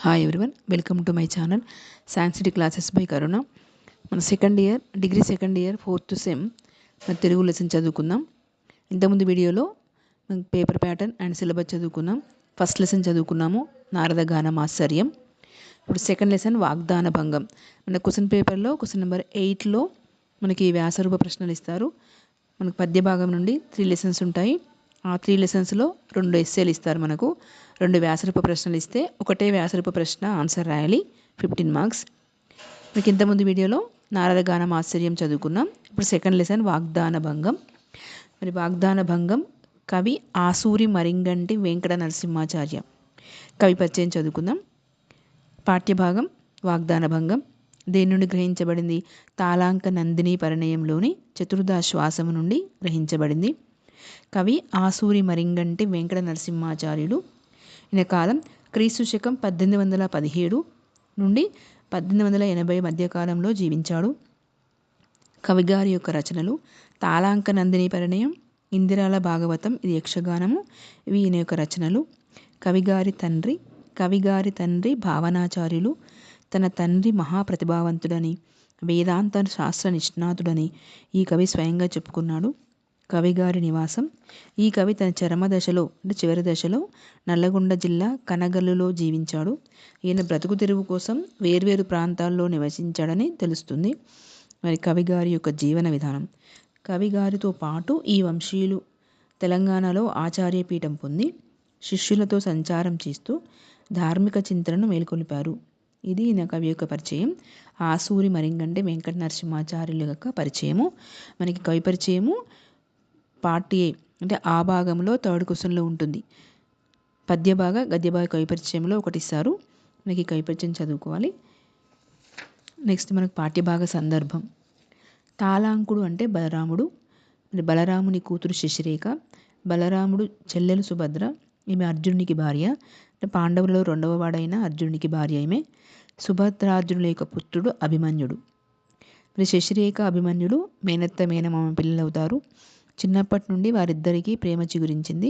Hi everyone, welcome to my channel science city classes by Karuna. మన degree second year 4th sem మన Telugu lesson చదువుకుందాం. ఇంతకుముందు వీడియోలో మనం పేపర్ ప్యాటర్న్ అండ్ సిలబస్ చదువుకున్నాం. ఫస్ట్ లెసన్ చదువుకున్నాము నారద గానం ఆశ్చర్యం. ఇప్పుడు సెకండ్ లెసన్ వాగ్దాన భంగం. మన క్వశ్చన్ పేపర్లో క్వశ్చన్ నెంబర్ 8లో మనకి వ్యాసరూప ప్రశ్నలు ఇస్తారు. మనకు పద్య భాగం నుండి 3 లెసన్స్ ఉంటాయి. ఆ 3 లెసన్స్లో 2 ఎస్సేలు ఇస్తారు. మనకు 2 వ్యాసరూప ప్రశ్నలు ఇస్తే ఒకటే వ్యాసరూప ప్రశ్న ఆన్సర్ రాయాలి. 15 మార్క్స్. మీకు ఇంతకుముందు వీడియోలో నారద గానం ఆశ్చర్యం చదువుకున్నాం. ఇప్పుడు సెకండ్ లెసన్ వాగ్దాన భంగం. మరి వాగ్దాన భంగం కవి ఆసూరి మరింగంటి వెంకట నరసింహాచార్య. కవి పరిచయం చదువుకుందాం. పాఠ్యభాగం వాగ్దాన భంగం దేని నుండి గ్రహించబడింది? తాళాంక నందిని పరిణయంలోని చతుర్థాశ్వాసము నుండి గ్రహించబడింది. కవి ఆసూరి మరింగంటి వెంకట నరసింహాచార్యులు. ఈయన కాలం క్రీస్తు శకం 1817 నుండి 1880 మధ్యకాలంలో జీవించాడు. కవిగారి యొక్క రచనలు తాళాంక నందిని పరిణయం, ఇందిరాల భాగవతం, ఇది యక్షగానము, ఇవి ఈయన యొక్క రచనలు. కవిగారి తండ్రి భావనాచార్యులు. తన తండ్రి మహాప్రతిభావంతుడని, వేదాంత శాస్త్ర నిష్ణాతుడని ఈ కవి స్వయంగా చెప్పుకున్నాడు. కవిగారి నివాసం. ఈ కవి తన చరమ దశలో అంటే చివరి దశలో నల్లగొండ జిల్లా కనగల్లులో జీవించాడు. ఈయన బ్రతుకు తెరువు కోసం వేర్వేరు ప్రాంతాల్లో నివసించాడని తెలుస్తుంది. మరి కవిగారి యొక్క జీవన విధానం. కవిగారితో పాటు ఈ వంశీయులు తెలంగాణలో ఆచార్యపీఠం పొంది శిష్యులతో సంచారం చేస్తూ ధార్మిక చింతనను మేల్కొల్పారు. ఇది ఈయన కవి యొక్క పరిచయం. ఆసూరి మరింగంటి వెంకట నరసింహాచార్యుల యొక్క పరిచయము. మనకి కవి పరిచయము పార్ట్ ఏ అంటే ఆ భాగంలో 3rd క్వశ్చన్లో ఉంటుంది. పద్యభాగ గద్యభాగ కవి పరిచయంలో ఒకటి ఇస్తారు. మనకి కవి పరిచయం చదువుకోవాలి. నెక్స్ట్ మనకు పాఠ్యభాగ సందర్భం. తాళాంకుడు అంటే బలరాముడు. బలరాముని కూతురు శశిరేఖ. బలరాముడు చెల్లెలు సుభద్ర. ఈమె అర్జునునికి భార్య. అంటే పాండవులలో 2వ వాడైన అర్జునునికి భార్య ఈమె. సుభద్రార్జునుల యొక్క పుత్రుడు అభిమన్యుడు. మరి శశిరేఖ అభిమన్యుడు మేనత్త మేనమామ పిల్లలవుతారు. చిన్నప్పటి నుండి వారిద్దరికీ ప్రేమ చిగురించింది.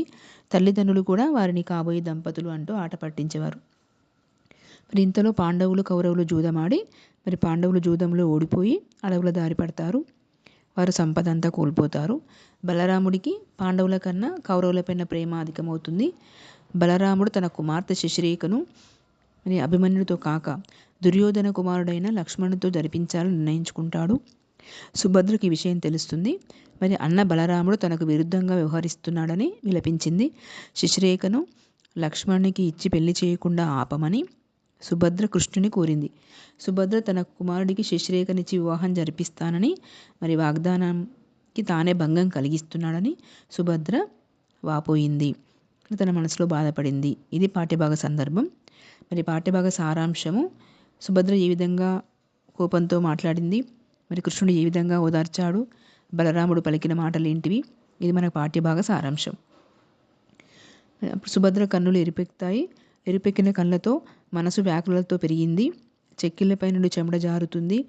తల్లిదండ్రులు కూడా వారిని కాబోయే దంపతులు అంటూ ఆట పట్టించేవారు. మరి ఇంతలో పాండవులు కౌరవులు జూదమాడి మరి పాండవులు జూదంలో ఓడిపోయి అడవుల దారి పడతారు. వారు సంపద అంతా కోల్పోతారు. బలరాముడికి పాండవుల కన్నా కౌరవులపైన ప్రేమ అధికమవుతుంది. బలరాముడు తన కుమార్తె శశిరేఖను మరి అభిమన్యుడితో కాక దుర్యోధన కుమారుడైన లక్ష్మణుడితో జరిపించాలని నిర్ణయించుకుంటాడు. సుభద్రకి ఈ విషయం తెలుస్తుంది. మరి అన్న బలరాముడు తనకు విరుద్ధంగా వ్యవహరిస్తున్నాడని విలపించింది. శశిరేఖను లక్ష్మణునికి ఇచ్చి పెళ్లి చేయకుండా ఆపమని సుభద్ర కృష్ణుని కోరింది. సుభద్ర తన కుమారుడికి శశిరేఖనిచ్చి వివాహం జరిపిస్తానని మరి వాగ్దానానికి తానే భంగం కలిగిస్తున్నాడని సుభద్ర వాపోయింది. తన మనసులో బాధపడింది. ఇది పాఠ్యభాగ సందర్భం. మరి పాఠ్యభాగ సారాంశము. సుభద్ర ఏ విధంగా కోపంతో మాట్లాడింది, మరి కృష్ణుడు ఏ విధంగా ఓదార్చాడు, బలరాముడు పలికిన మాటలు ఏంటివి, ఇది మన పాఠ్యభాగ సారాంశం. అప్పుడు సుభద్ర కన్నులు ఎరుపెక్తాయి. ఎరుపెక్కిన కళ్ళతో మనసు వ్యాకులతో పెరిగింది. చెక్కిళ్ళపై నుండి చెమట జారుతుంది.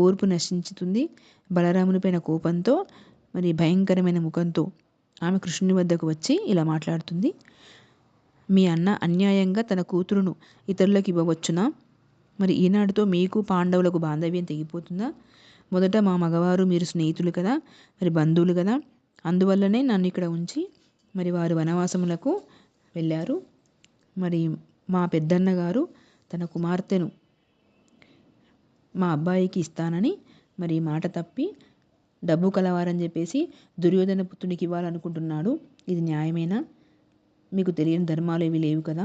ఓర్పు నశించుతుంది. బలరాముని పైన కోపంతో మరి భయంకరమైన ముఖంతో ఆమె కృష్ణుని వద్దకు వచ్చి ఇలా మాట్లాడుతుంది. మీ అన్న అన్యాయంగా తన కూతురును ఇతరులకు ఇవ్వవచ్చునా? మరి ఈనాటితో మీకు పాండవులకు బాంధవ్యం తెగిపోతుందా? మొదట మా మగవారు మీరు స్నేహితులు కదా, మరి బంధువులు కదా, అందువల్లనే నన్ను ఇక్కడ ఉంచి మరి వారు వనవాసములకు వెళ్ళారు. మరి మా పెద్దన్న గారు తన కుమార్తెను మా అబ్బాయికి ఇస్తానని మరి మాట తప్పి డబ్బు కలవారని చెప్పేసి దుర్యోధన పుత్రునికి ఇవ్వాలనుకుంటున్నాడు. ఇది న్యాయమేనా? మీకు తెలియని ధర్మాలు ఇవి లేవు కదా.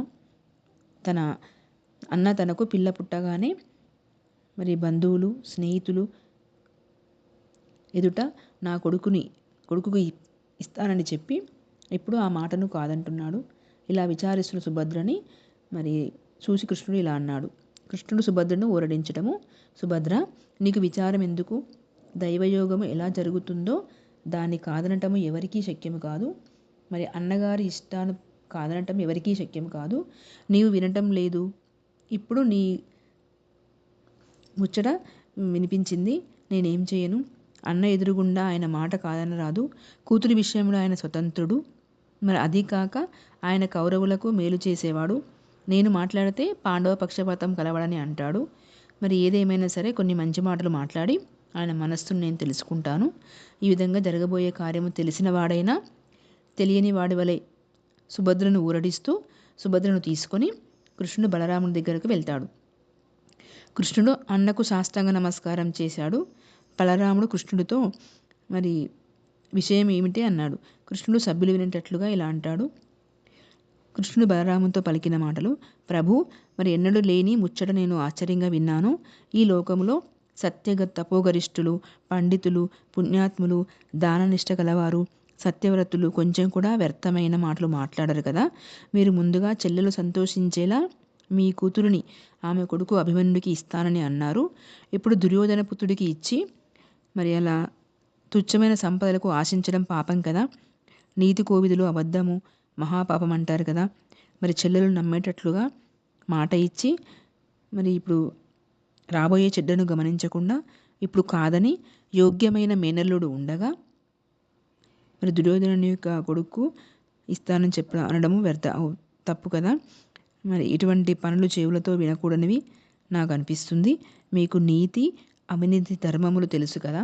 తన అన్న తనకు పిల్ల పుట్టగానే మరి బంధువులు స్నేహితులు ఎదుట నా కొడుకుకు ఇస్తానని చెప్పి ఇప్పుడు ఆ మాటను కాదంటున్నాడు. ఇలా విచారిస్తున్న సుభద్రని మరి చూసి కృష్ణుడు ఇలా అన్నాడు. కృష్ణుడు సుభద్రను ఊరడించటము. సుభద్ర, నీకు విచారం ఎందుకు? దైవయోగము ఎలా జరుగుతుందో దాన్ని కాదనటము ఎవరికీ శక్యము కాదు. మరి అన్నగారి ఇష్టాన్ని కాదనటం ఎవరికీ శక్యం కాదు. నీవు వినటం లేదు. ఇప్పుడు నీ ముచ్చట వినిపించింది. నేనేం చేయను? అన్న ఎదురుగుండా ఆయన మాట కాదనరాదు. కూతురి విషయంలో ఆయన స్వతంత్రుడు. మరి అది కాక ఆయన కౌరవులకు మేలు చేసేవాడు. నేను మాట్లాడితే పాండవ పక్షపాతం కలవడని అంటాడు. మరి ఏదేమైనా సరే కొన్ని మంచి మాటలు మాట్లాడి ఆయన మనస్సును నేను తెలుసుకుంటాను. ఈ విధంగా జరగబోయే కార్యము తెలిసిన వాడైనా తెలియని వాడి వలె సుభద్రను ఊరడిస్తూ సుభద్రను తీసుకొని కృష్ణుడు బలరాముని దగ్గరకు వెళ్తాడు. కృష్ణుడు అన్నకు సాష్టాంగ నమస్కారం చేశాడు. బలరాముడు కృష్ణుడితో మరి విషయం ఏమిటి అన్నాడు. కృష్ణుడు సభ్యులు వినేటట్లుగా ఇలా అంటాడు. కృష్ణుడు బలరామునితో పలికిన మాటలు: ప్రభు, మరి ఎన్నడూ లేని ముచ్చట నేను ఆశ్చర్యంగా విన్నాను. ఈ లోకములో తపోగరిష్ఠులు, పండితులు, పుణ్యాత్ములు, దాననిష్ట కలవారు, సత్యవ్రతులు కొంచెం కూడా వ్యర్థమైన మాటలు మాట్లాడరు కదా. మీరు ముందుగా చెల్లెలు సంతోషించేలా మీ కూతురుని ఆమె కొడుకు అభిమన్యుడికి ఇస్తానని అన్నారు. ఇప్పుడు దుర్యోధన పుత్రుడికి ఇచ్చి మరి అలా తుచ్చమైన సంపదలకు ఆశించడం పాపం కదా. నీతి కోవిదులు అబద్ధము మహాపాపం అంటారు కదా. మరి చెల్లెలు నమ్మేటట్లుగా మాట ఇచ్చి మరి ఇప్పుడు రాబోయే చెడ్డను గమనించకుండా ఇప్పుడు కాదని యోగ్యమైన మేనల్లుడు ఉండగా మరి దుర్యోధనుని యొక్క కొడుకు ఇస్తానని అనడము తప్పు కదా. మరి ఇటువంటి పనులు చెవులతో వినకూడనివి నాకు అనిపిస్తుంది. మీకు నీతి అవినీతి ధర్మములు తెలుసు కదా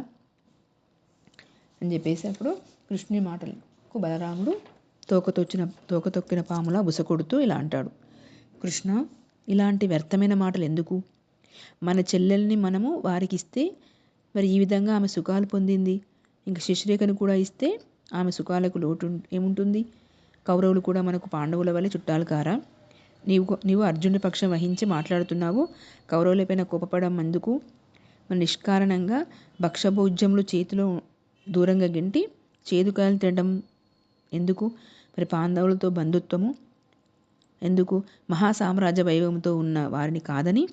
అని చెప్పేసి అప్పుడు కృష్ణుని మాటలకు బలరాముడు తోకతొక్కిన పాములా బుసకొడుతూ ఇలా అంటాడు. కృష్ణ, ఇలాంటి వ్యర్థమైన మాటలు ఎందుకు? మన చెల్లెల్ని మనము వారికి ఇస్తే మరి ఈ విధంగా ఆమె సుఖాలు పొందింది. ఇంక శశిరేఖను కూడా ఇస్తే ఆమె సుఖాలకు లోటు ఏముంటుంది? కౌరవులు కూడా మనకు పాండవుల వల్ల చుట్టాలు కారా? నీవు అర్జునుడి పక్షం వహించి మాట్లాడుతున్నావు. కౌరవులపైన కోపపడం ఎందుకు? మరి నిష్కారణంగా భక్షభోజ్యములు చేతిలో దూరంగా గెంటి చేదుకాయలు తినడం ఎందుకు? మరి పాండవులతో బంధుత్వము ఎందుకు? మహాసామ్రాజ్య వైభవంతో ఉన్న వారిని కాదని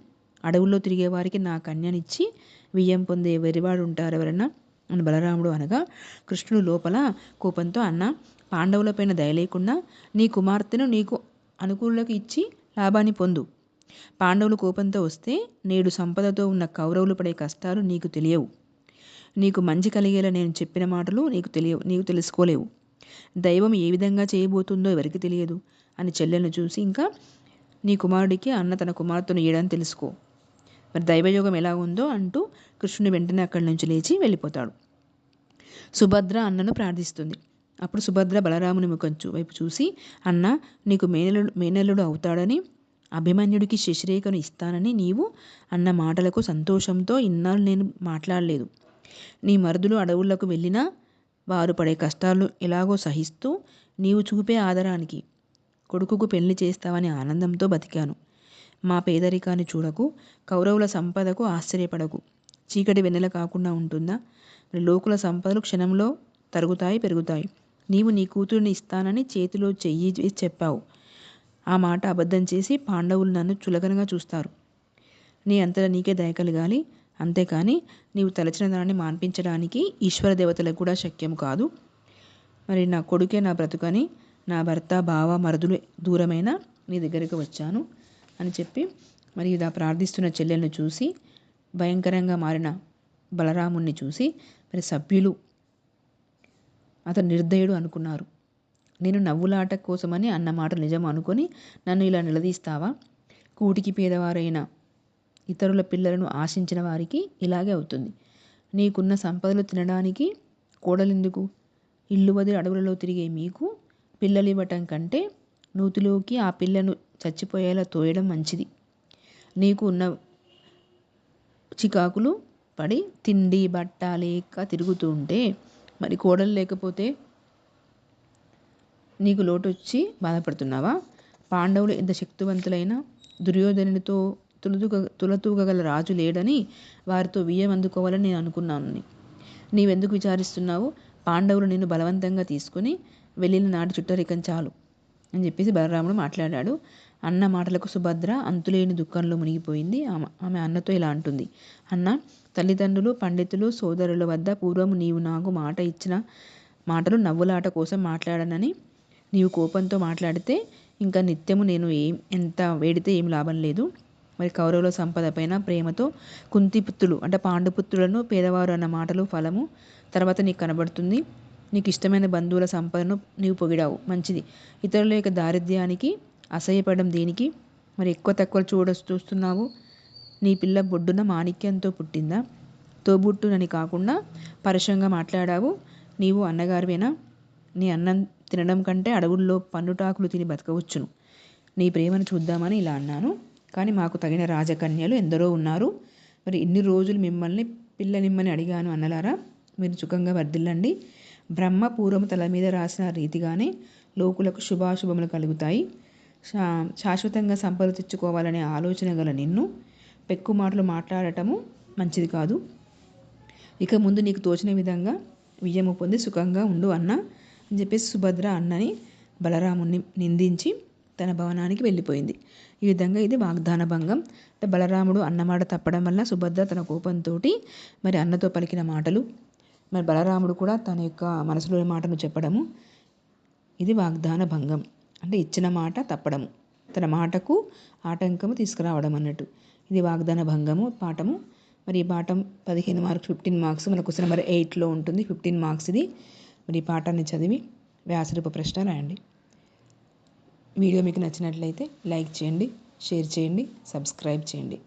అడవుల్లో తిరిగే వారికి నా కన్యనిచ్చి వియ్యం పొందే వెరివాడు ఉంటారు ఎవరన్నా అని బలరాముడు అనగా, కృష్ణుడు లోపల కోపంతో, అన్న, పాండవులపైన దయ లేకుండా నీ కుమార్తెను నీకు అనుకూలకు ఇచ్చి లాభాన్ని పొందు. పాండవులు కోపంతో వస్తే నేడు సంపదతో ఉన్న కౌరవులు పడే కష్టాలు నీకు తెలియవు. నీకు మంచి కలిగేలా నేను చెప్పిన మాటలు నీకు తెలుసుకోలేవు. దైవం ఏ విధంగా చేయబోతుందో ఎవరికి తెలియదు అని చెల్లెలను చూసి, ఇంకా నీ కుమారుడికి అన్న తన కుమార్తెను ఇయ్యడని తెలుసుకో. మరి దైవయోగం ఎలా ఉందో అంటూ కృష్ణుని వెంటనే అక్కడి నుంచి లేచి వెళ్ళిపోతాడు. సుభద్ర అన్నను ప్రార్థిస్తుంది. అప్పుడు సుభద్ర బలరాముని ముఖం వైపు చూసి, అన్న, నీకు మేనల్లుడు అవుతాడని అభిమన్యుడికి శశిరేఖను ఇస్తానని నీవు అన్న మాటలకు సంతోషంతో ఇన్నాళ్ళు నేను మాట్లాడలేదు. నీ మరుదులు అడవులకు వెళ్ళినా వారు పడే కష్టాలు ఎలాగో సహిస్తూ నీవు చూపే ఆదరానికి కొడుకుకు పెళ్లి చేస్తావని ఆనందంతో బతికాను. మా పేదరికాన్ని చూడకు, కౌరవుల సంపదకు ఆశ్చర్యపడకు. చీకటి వెన్నెల కాకుండా ఉంటుందా? లోకుల సంపదలు క్షణంలో తరుగుతాయి, పెరుగుతాయి. నీవు నీ కూతురిని ఇస్తానని చేతిలో చెయ్యి వేసి చెప్పావు. ఆ మాట అబద్ధం చేసి పాండవులు నన్ను చులకనగా చూస్తారు. నీ అంతటా నీకే దయ కలగాలి. అంతేకాని నీవు తలచిన దాన్ని మాన్పించడానికి ఈశ్వర దేవతలకు కూడా శక్యం కాదు. మరి నా కొడుకే నా బ్రతుకని నా భర్త, బావ, మరుదులు దూరమైన నీ దగ్గరికి వచ్చాను అని చెప్పి మరి ఇలా ప్రార్థిస్తున్న చెల్లెలను చూసి, భయంకరంగా మారిన బలరాముణ్ణి చూసి మరి సభ్యులు అతను నిర్దయుడు అనుకున్నారు. నేను నవ్వులాట కోసమని అన్న మాట నిజం అనుకొని నన్ను ఇలా నిలదీస్తావా? కూటికి పేదవారైన ఇతరుల పిల్లలను ఆశించిన వారికి ఇలాగే అవుతుంది. నీకున్న సంపదలు తినడానికి కోడలెందుకు? ఇల్లు వదిలి అడవులలో తిరిగే మీకు పిల్లలివ్వటం కంటే నూతిలోకి ఆ పిల్లను చచ్చిపోయేలా తోయడం మంచిది. నీకు ఉన్న చికాకులు పడి తిండి బట్ట లేక తిరుగుతూ ఉంటే మరి కోడలు లేకపోతే నీకు లోటు వచ్చి బాధపడుతున్నావా? పాండవులు ఎంత శక్తివంతులైనా దుర్యోధనునితో తులతూగగల రాజు లేడని వారితో వియ్యం అందుకోవాలని నేను అనుకున్నాను. నీవెందుకు విచారిస్తున్నావు? పాండవులు నిన్ను బలవంతంగా తీసుకుని వెళ్ళిన నాటి చుట్టరికం చాలు అని చెప్పేసి బలరాముడు మాట్లాడాడు. అన్న మాటలకు సుభద్ర అంతులేని దుఃఖంలో మునిగిపోయింది. ఆమె అన్నతో ఇలా అంటుంది. అన్న, తల్లిదండ్రులు, పండితులు, సోదరుల వద్ద పూర్వము నీవు నాకు మాట ఇచ్చిన మాటలు నవ్వులాట కోసం మాట్లాడనని నీవు కోపంతో మాట్లాడితే ఇంకా నిత్యము నేను ఎంత వేడితే ఏం లాభం లేదు. మరి కౌరవుల సంపద పైన ప్రేమతో కుంతిపుత్రులు అంటే పాండుపుత్రులను పేదవారు అన్న మాటలు ఫలము తర్వాత నీకు కనబడుతుంది. నీకు ఇష్టమైన బంధువుల సంపదను నీవు పొగిడావు, మంచిది. ఇతరుల యొక్క దారిద్ర్యానికి అసహ్యపడడం దేనికి? మరి ఎక్కువ తక్కువ చూస్తున్నావు? నీ పిల్ల బొడ్డున మాణిక్యంతో పుట్టిందా? తోబుట్టునని కాకుండా పరుషంగా మాట్లాడావు. నీవు అన్నగారివేనా? నీ అన్నం తినడం కంటే అడవుల్లో పండుటాకులు తిని బతకవచ్చును. నీ ప్రేమను చూద్దామని ఇలా అన్నాను. కానీ మాకు తగిన రాజకన్యలు ఎందరో ఉన్నారు. మరి ఇన్ని రోజులు మిమ్మల్ని పిల్లనిమ్మని అడిగాను అన్నలారా, మీరు సుఖంగా వర్ధిల్లండి. బ్రహ్మ పూర్వము తల మీద రాసిన రీతిగానే లోకులకు శుభాశుభములు కలుగుతాయి. శాశ్వతంగా సంపద తెచ్చుకోవాలనే ఆలోచన గల నిన్ను పెక్కు మాటలు మాట్లాడటము మంచిది కాదు. ఇక ముందు నీకు తోచిన విధంగా విజయము పొంది సుఖంగా ఉండు అన్న అని చెప్పేసి సుభద్ర అన్నని బలరాముని నిందించి తన భవనానికి వెళ్ళిపోయింది. ఈ విధంగా ఇది వాగ్దాన భంగం. బలరాముడు అన్నమాట తప్పడం వల్ల సుభద్ర తన కోపంతో మరి అన్నతో పలికిన మాటలు, మరి బలరాముడు కూడా తన యొక్క మనసులోని మాటను చెప్పడము, ఇది వాగ్దాన భంగం. అంటే ఇచ్చిన మాట తప్పడము, తన మాటకు ఆటంకము తీసుకురావడం అన్నట్టు. ఇది వాగ్దాన భంగము పాఠము. మరి ఈ పాఠం 15 మార్క్స్, 15 మార్క్స్ మన క్వశ్చన్ నెంబర్ 8లో ఉంటుంది. 15 మార్క్స్ ఇది. మరి ఈ పాఠాన్ని చదివి వ్యాసరూప ప్రశ్న రాయండి. వీడియో మీకు నచ్చినట్లయితే లైక్ చేయండి, షేర్ చేయండి, సబ్స్క్రైబ్ చేయండి.